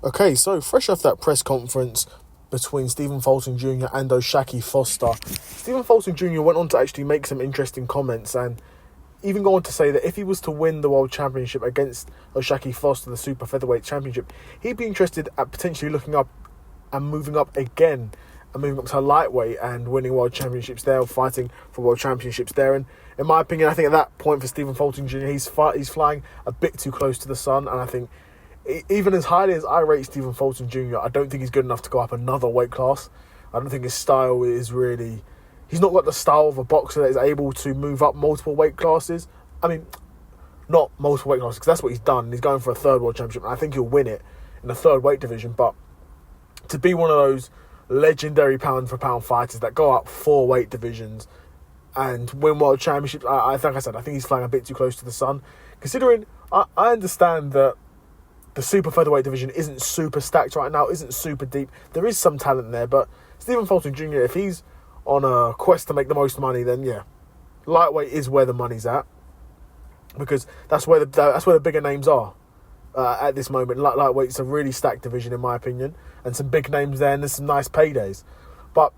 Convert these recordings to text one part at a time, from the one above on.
Okay, so fresh off that press conference between Stephen Fulton Jr. and Shakur Foster, Stephen Fulton Jr. went on to actually make some interesting comments and even go on to say that if he was to win the World Championship against Shakur Foster, the Super Featherweight Championship, he'd be interested at potentially looking up and moving up again and moving up to lightweight and winning World Championships there, or fighting for World Championships there. And in my opinion, I think at that point for Stephen Fulton Jr., he's flying a bit too close to the sun, and I think even as highly as I rate Stephen Fulton Jr., I don't think he's good enough to go up another weight class. I don't think his style is really... He's not got the style of a boxer that is able to move up multiple weight classes. I mean, not multiple weight classes, because that's what he's done. He's going for a third world championship, and I think he'll win it in the third weight division. But to be one of those legendary pound-for-pound fighters that go up 4 weight divisions and win world championships, I think he's flying a bit too close to the sun. Considering, I understand that the super featherweight division isn't super stacked right now, isn't super deep. There is some talent there, but Stephen Fulton Jr., if he's on a quest to make the most money, then yeah, lightweight is where the money's at, because that's where the bigger names are at this moment. Lightweight's a really stacked division in my opinion, and some big names there, and there's some nice paydays. But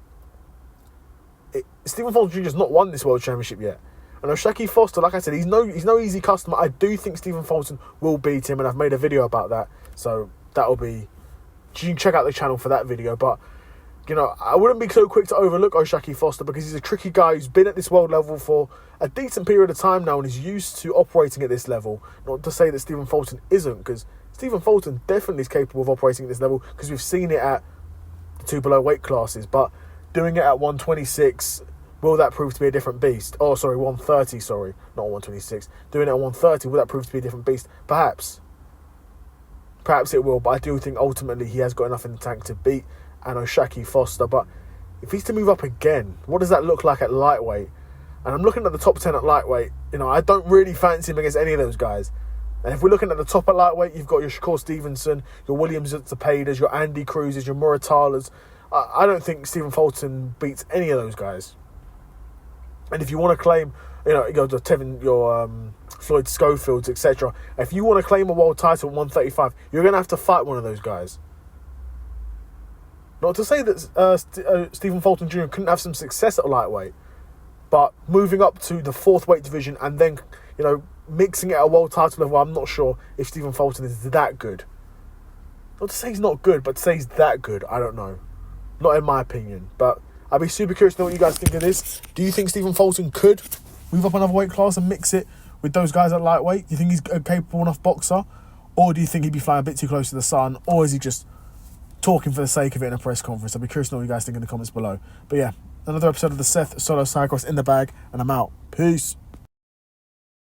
Stephen Fulton Jr. has not won this world championship yet. And Shakur Foster, like I said, he's no easy customer. I do think Stephen Fulton will beat him, and I've made a video about that. So that'll be... You can check out the channel for that video. But, you know, I wouldn't be so quick to overlook Shakur Foster, because he's a tricky guy who's been at this world level for a decent period of time now and is used to operating at this level. Not to say that Stephen Fulton isn't, because Stephen Fulton definitely is capable of operating at this level, because we've seen it at the 2 below weight classes. But doing it at 126... will that prove to be a different beast? Oh, sorry, 130, sorry. Not 126. Doing it at 130, will that prove to be a different beast? Perhaps. Perhaps it will, but I do think ultimately he has got enough in the tank to beat Shakur Foster. But if he's to move up again, what does that look like at lightweight? And I'm looking at the top 10 at lightweight. You know, I don't really fancy him against any of those guys. And if we're looking at the top at lightweight, you've got your Shakur Stevenson, your Williams Zepadas, your Andy Cruzes, your Muratalas. I don't think Stephen Fulton beats any of those guys. And if you want to claim, your Floyd Schofields, etc., if you want to claim a world title at 135, you're going to have to fight one of those guys. Not to say that Stephen Fulton Jr. couldn't have some success at lightweight, but moving up to the 4th weight division and then, mixing it at a world title level, I'm not sure if Stephen Fulton is that good. Not to say he's not good, but to say he's that good, I don't know. Not in my opinion, but I'd be super curious to know what you guys think of this. Do you think Stephen Fulton could move up another weight class and mix it with those guys at lightweight? Do you think he's a capable enough boxer? Or do you think he'd be flying a bit too close to the sun? Or is he just talking for the sake of it in a press conference? I'd be curious to know what you guys think in the comments below. But yeah, another episode of the Seth Solo Cycross in the bag, and I'm out. Peace.